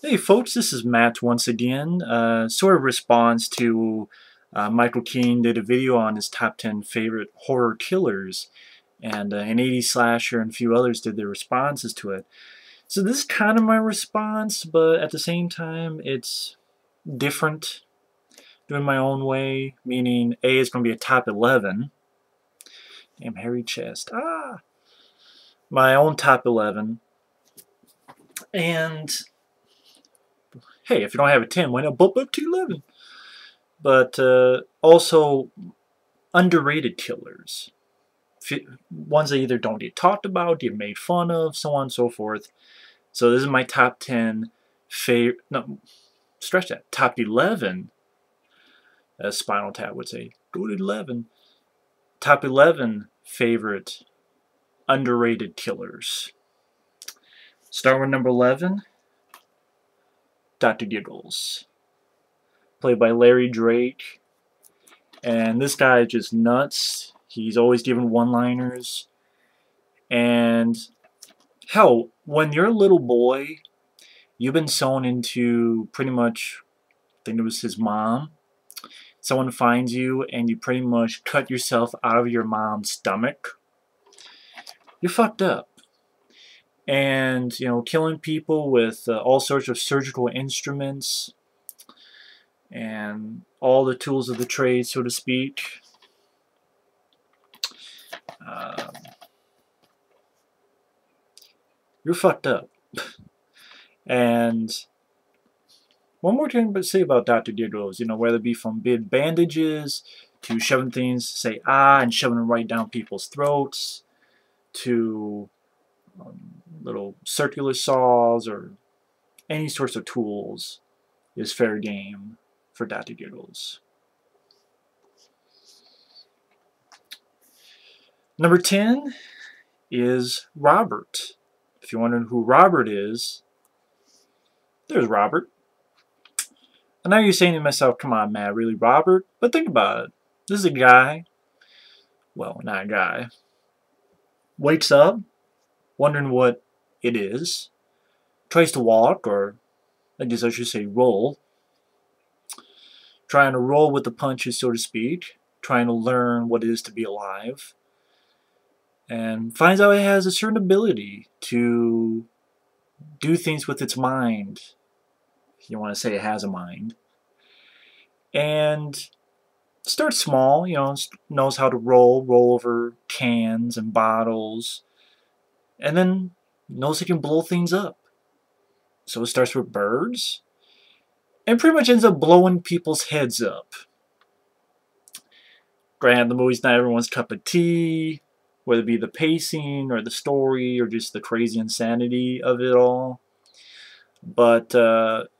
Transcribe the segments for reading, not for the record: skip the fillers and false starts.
Hey folks, this is Matt once again. Sort of response to Michael Keane did a video on his top 10 favorite horror killers, and an 80s slasher and a few others did their responses to it. So this is kind of my response, but at the same time, it's different, doing my own way, meaning A is going to be a top 11. Damn, hairy chest. Ah! My own top 11. And hey, if you don't have a 10, why not bump up to 11? But also underrated killers. Ones that either don't get talked about, get made fun of, so on and so forth. So this is my top 10 favorite, no, stretch that, top 11, as Spinal Tap would say, go to 11. Top 11 favorite underrated killers. Start with number 11, Dr. Giggles. Played by Larry Drake. And this guy is just nuts. He's always giving one-liners. And hell, when you're a little boy, you've been sewn into pretty much, I think it was his mom. Someone finds you and you pretty much cut yourself out of your mom's stomach. You're fucked up. And, you know, killing people with all sorts of surgical instruments and all the tools of the trade, so to speak. Um, you're fucked up. And one more thing to say about Dr. Giggles, you know, whether it be from big bandages to shoving things, say ah, and shoving them right down people's throats, to little circular saws or any sorts of tools is fair game for Dr. Giggles. Number 10 is Robert. If you're wondering who Robert is, there's Robert. And now you're saying to myself, come on, Matt, really, Robert? But think about it. This is a guy, well, not a guy, wakes up, wondering what it is, tries to walk, or I guess I should say roll, trying to roll with the punches, so to speak, trying to learn what it is to be alive, and finds out it has a certain ability to do things with its mind. If you want to say it has a mind. And starts small, you know, knows how to roll over cans and bottles, and then knows he can blow things up. So it starts with birds, and pretty much ends up blowing people's heads up. Granted, the movie's not everyone's cup of tea, whether it be the pacing or the story or just the crazy insanity of it all. But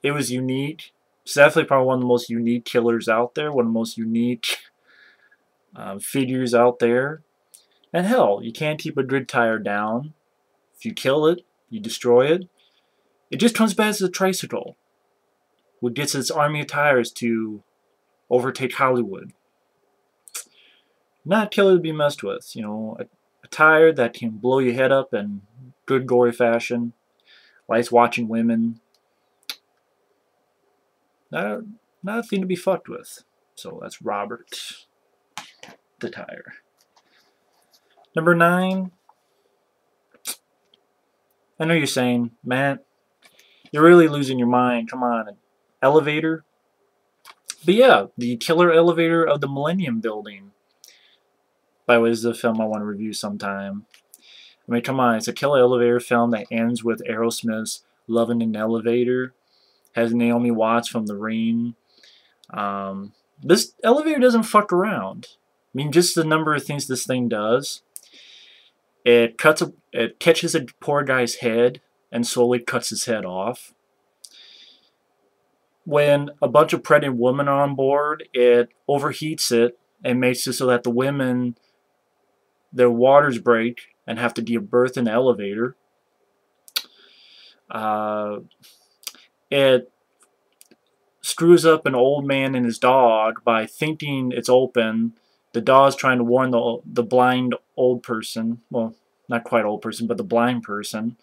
it was unique. It's definitely probably one of the most unique killers out there, one of the most unique figures out there. And hell, you can't keep a good tire down. If you kill it, you destroy it. It just comes back as a tricycle, which gets its army of tires to overtake Hollywood. Not a killer to be messed with, you know, a tire that can blow your head up in good gory fashion. Likes watching women. Not a thing to be fucked with. So that's Robert the Tire. Number 9. I know you're saying, Matt, you're really losing your mind. Come on, elevator. But yeah, the killer elevator of the Millennium Building. By the way, this is a film I want to review sometime. I mean, come on, it's a killer elevator film that ends with Aerosmith's "Loving an Elevator." Has Naomi Watts from The Ring. This elevator doesn't fuck around. I mean, just the number of things this thing does. It catches a poor guy's head and slowly cuts his head off. When a bunch of pregnant women are on board, it overheats it and makes it so that the women, their waters break and have to give birth in the elevator. It screws up an old man and his dog by thinking it's open. The dog's trying to warn the blind old person. Well, not quite old person, but the blind person.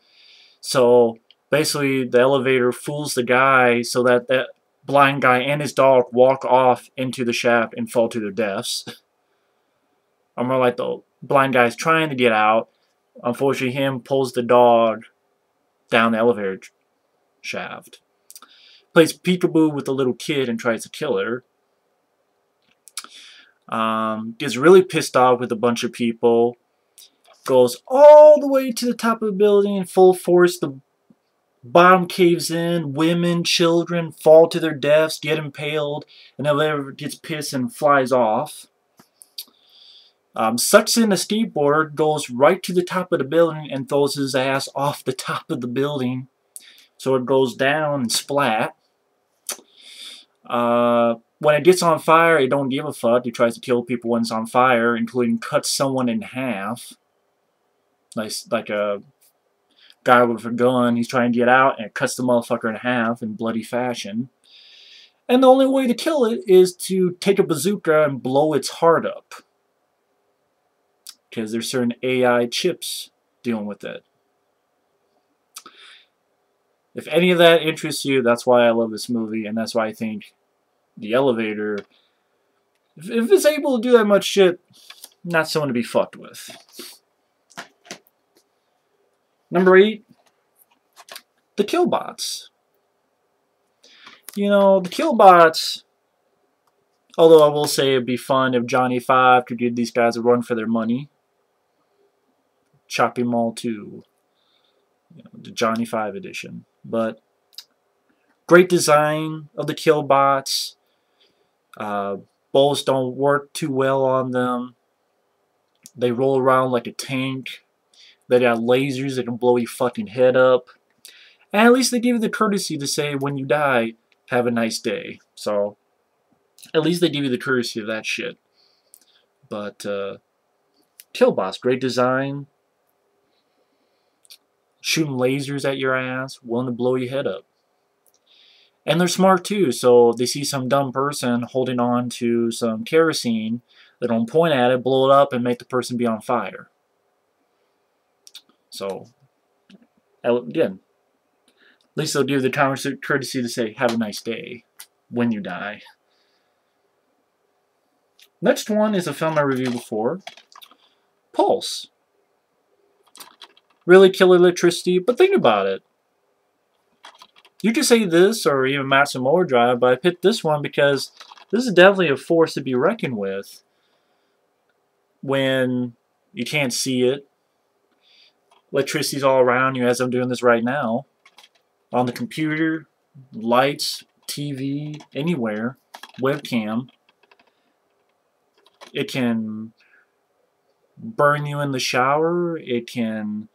So Basically, the elevator fools the guy so that that blind guy and his dog walk off into the shaft and fall to their deaths. Or more like the blind guy's trying to get out. Unfortunately, him pulls the dog down the elevator shaft. Plays peekaboo with the little kid and tries to kill her. Gets really pissed off with a bunch of people. Goes all the way to the top of the building in full force. The bottom caves in. Women, children fall to their deaths, get impaled, and the elevator gets pissed and flies off. Sucks in a skateboard, goes right to the top of the building, and throws his ass off the top of the building. So it goes down and splat. When it gets on fire, it don't give a fuck. It tries to kill people when it's on fire, including cuts someone in half. Like a guy with a gun, he's trying to get out, and it cuts the motherfucker in half in bloody fashion. And the only way to kill it is to take a bazooka and blow its heart up. Because there's certain AI chips dealing with it. If any of that interests you, that's why I love this movie, and that's why I think the elevator, if it's able to do that much shit, not someone to be fucked with. Number 8, the Killbots. You know, the Killbots, although I will say it'd be fun if Johnny 5 could give these guys a run for their money. Chopping Mall 2. The Johnny 5 edition. But great design of the Killbots. Bullets don't work too well on them. They roll around like a tank. They got lasers that can blow your fucking head up. And at least they give you the courtesy to say when you die, have a nice day. So, at least they give you the courtesy of that shit. But, Killbots, great design. Shooting lasers at your ass, willing to blow your head up. And they're smart too, so they see some dumb person holding on to some kerosene, they don't point at it, blow it up, and make the person be on fire. So, again, at least they'll give the courtesy to say, have a nice day, when you die. Next one is a film I reviewed before, Pulse. Really killer electricity, but think about it. You could say this, or even Maximum Overdrive, but I picked this one because this is definitely a force to be reckoned with when you can't see it. Electricity's all around you as I'm doing this right now. On the computer, lights, TV, anywhere, webcam. It can burn you in the shower. It can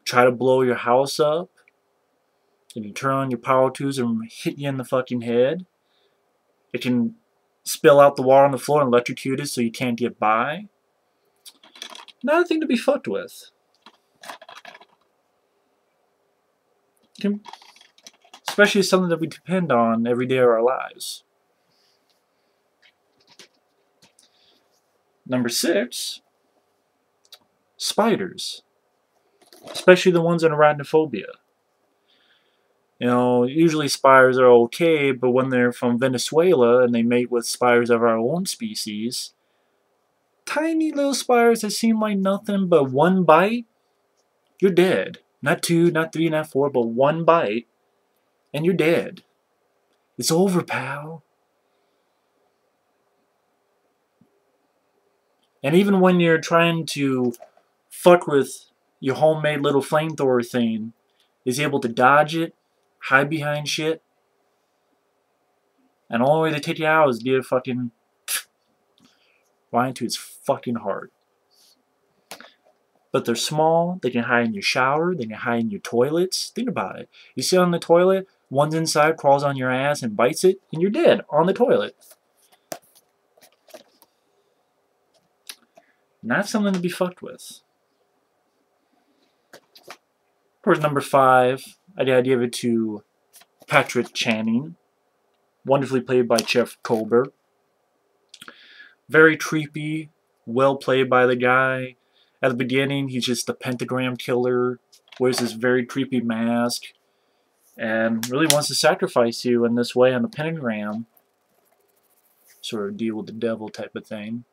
try to blow your house up. It can turn on your power tools and hit you in the fucking head. It can spill out the water on the floor and electrocute it so you can't get by. Not a thing to be fucked with. Especially something that we depend on every day of our lives. Number 6, spiders. Especially the ones in arachnophobia. You know, usually spiders are okay, but when they're from Venezuela and they mate with spiders of our own species, tiny little spiders that seem like nothing, but one bite, you're dead. Not 2, not 3, not 4, but one bite, and you're dead. It's over, pal. And even when you're trying to fuck with your homemade little flamethrower thing, is able to dodge it, hide behind shit, and the only way to take you out is get a fucking right into its fucking heart. But they're small, they can hide in your shower, they can hide in your toilets. Think about it. You sit on the toilet, one's inside, crawls on your ass and bites it, and you're dead on the toilet. Not something to be fucked with. Of course, number 5, I give it to Patrick Channing. Wonderfully played by Jeff Colbert. Very creepy, well played by the guy. At the beginning, he's just a pentagram killer. wears this very creepy mask, and really wants to sacrifice you in this way on the pentagram. Sort of deal with the devil type of thing.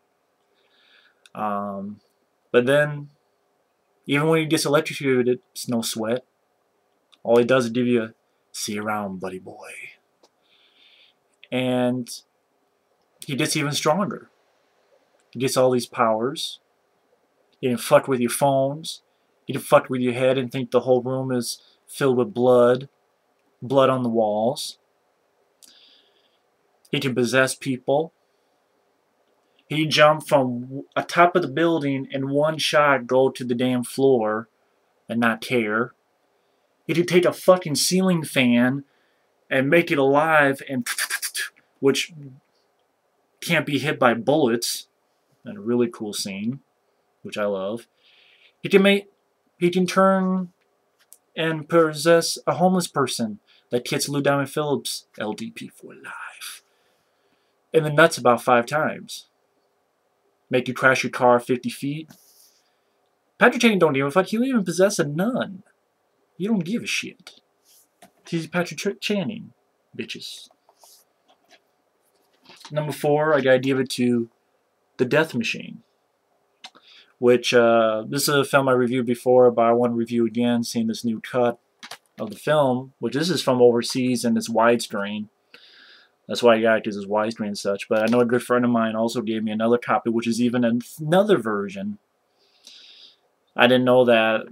But then, even when he gets electrocuted, it's no sweat. All he does is give you a "see you around, buddy boy." And he gets even stronger. He gets all these powers. He can fuck with your phones. He can fuck with your head and think the whole room is filled with blood. Blood on the walls. He can possess people. He jumped from a top of the building in one shot, go to the damn floor and not care. He could take a fucking ceiling fan and make it alive, and which can't be hit by bullets. And a really cool scene, which I love. He can turn and possess a homeless person that hits Lou Diamond Phillips, LDP for life, in the nuts about 5 times. Make you crash your car 50 feet. Patrick Channing don't give a fuck. He'll even possess a nun. You don't give a shit. He's Patrick Channing, bitches. Number 4, I gotta give it to The Death Machine, which this is a film I reviewed before, but I want to review again, seeing this new cut of the film, which this is from overseas and it's widescreen. That's why I got it, because it's widescreen and such. But I know a good friend of mine also gave me another copy, which is even another version. I didn't know that.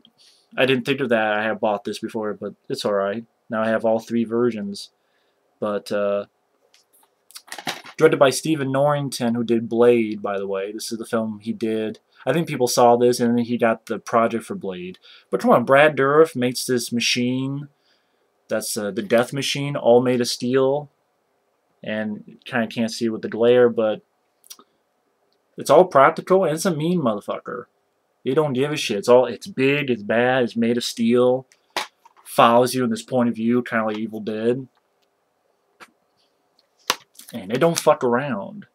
I didn't think of that. I had bought this before, but it's alright. Now I have all 3 versions. But, directed by Stephen Norrington, who did Blade, by the way. This is the film he did. I think people saw this, and then he got the project for Blade. But come on, Brad Dourif makes this machine. That's the Death Machine, all made of steel. And kind of can't see it with the glare, but it's all practical, and it's a mean motherfucker. It don't give a shit. It's big, it's bad, it's made of steel. Follows you in this point of view, kind of like Evil Dead. And it don't fuck around.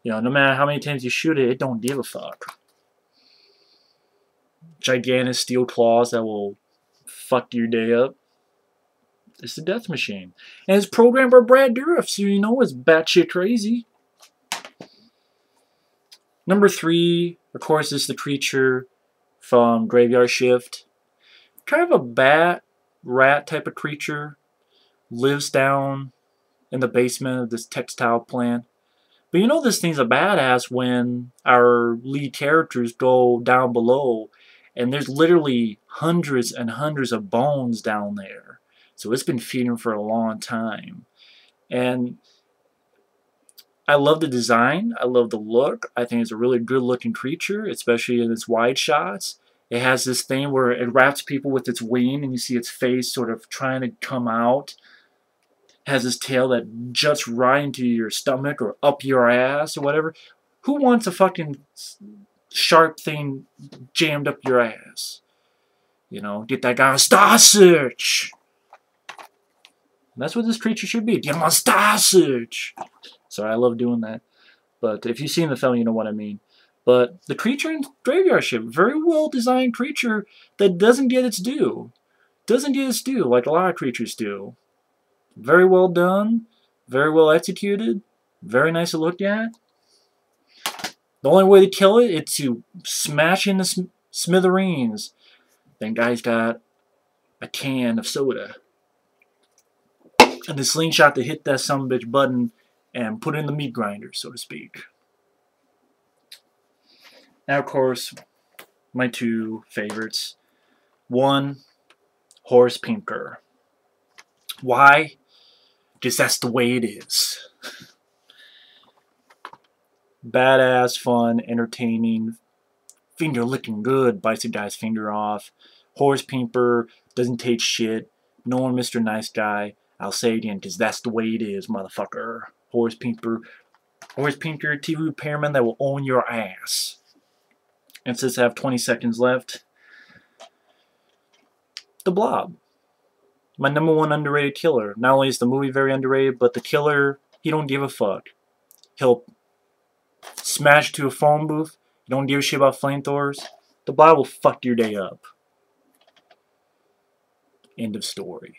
You know, no matter how many times you shoot it, it don't give a fuck. Gigantic steel claws that will fuck your day up. It's the Death Machine. And it's programmed by Brad Dourif, so you know it's batshit crazy. Number 3, of course, is the creature from Graveyard Shift. Kind of a bat, rat type of creature. Lives down in the basement of this textile plant. But you know this thing's a badass when our lead characters go down below and there's literally hundreds and hundreds of bones down there. So it's been feeding for a long time. And I love the design. I love the look. I think it's a really good looking creature, especially in its wide shots. It has this thing where it wraps people with its wing and you see its face sort of trying to come out. It has this tail that juts right into your stomach or up your ass or whatever. Who wants a fucking sharp thing jammed up your ass? You know, get that guy on Star Search. And that's what this creature should be. Get him on Star Search. Sorry, I love doing that. But if you've seen the film, you know what I mean. But the creature in Graveyard Shift, very well designed creature that doesn't get its due. Doesn't get its due like a lot of creatures do. Very well done. Very well executed. Very nice to look at. The only way to kill it is to smash in the smithereens. Then guy's got a can of soda. And the slingshot to hit that sumbitch button and put it in the meat grinder, so to speak. Now, of course, my 2 favorites. 1, Horace Pinker. Why? Because that's the way it is. Badass, fun, entertaining, finger licking good, bites a guy's finger off. Horace Pinker doesn't take shit. No one Mr. Nice Guy. I'll say it again, because that's the way it is, motherfucker. Horace Pinker, TV repairman that will own your ass. And since I have 20 seconds left, The Blob. My number 1 underrated killer. Not only is the movie very underrated, but the killer, he don't give a fuck. He'll smash to a phone booth. He don't give a shit about flamethrowers. The Blob will fuck your day up. End of story.